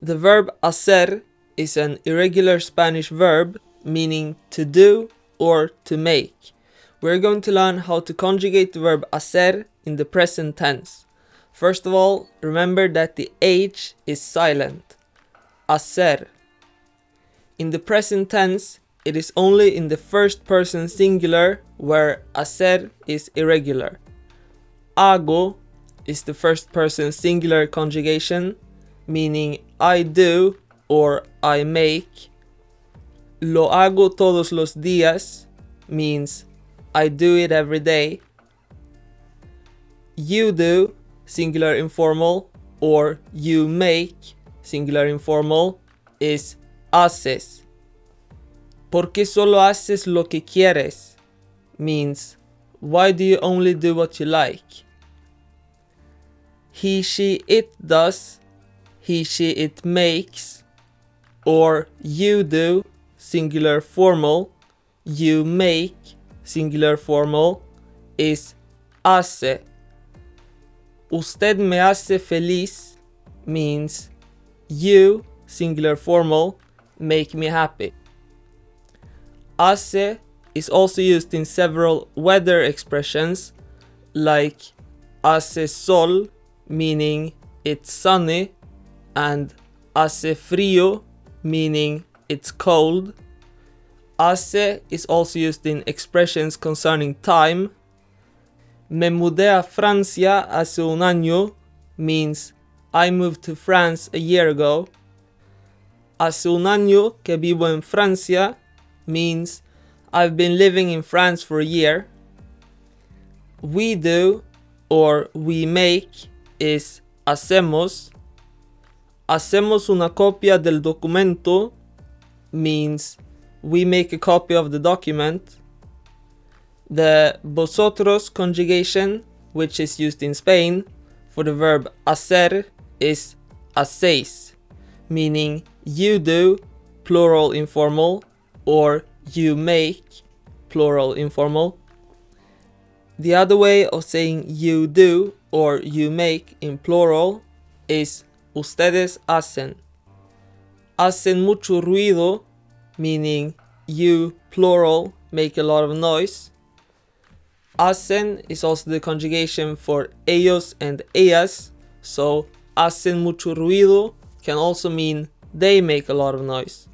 The verb hacer is an irregular Spanish verb meaning to do or to make. We're going to learn how to conjugate the verb hacer in the present tense. First of all, remember that the H is silent. Hacer. In the present tense, it is only in the first person singular where hacer is irregular. Hago is the first person singular conjugation, meaning I do or I make. Lo hago todos los días means I do it every day. You do, singular informal, or you make, singular informal, is haces. ¿Por qué solo haces lo que quieres? Means why do you only do what you like? He, she, it does, he, she, it makes, or you do, singular formal, you make, singular formal, is hace. Usted me hace feliz means you, singular formal, make me happy. Hace is also used in several weather expressions like hace sol, meaning it's sunny, and hace frío, meaning it's cold. Hace is also used in expressions concerning time. Me mudé a Francia hace un año means I moved to France a year ago. Hace un año que vivo en Francia means I've been living in France for a year. We do or we make is hacemos. Hacemos una copia del documento means we make a copy of the document. The vosotros conjugation, which is used in Spain for the verb hacer, is hacéis, meaning you do, plural informal, or you make, plural informal. The other way of saying you do or you make in plural is ustedes hacen. Hacen mucho ruido, meaning you, plural, make a lot of noise. Hacen is also the conjugation for ellos and ellas, so hacen mucho ruido can also mean they make a lot of noise.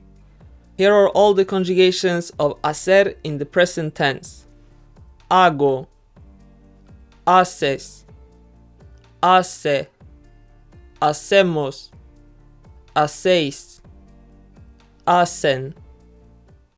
Here are all the conjugations of hacer in the present tense. Hago, haces, hace, hacemos, hacéis, hacen.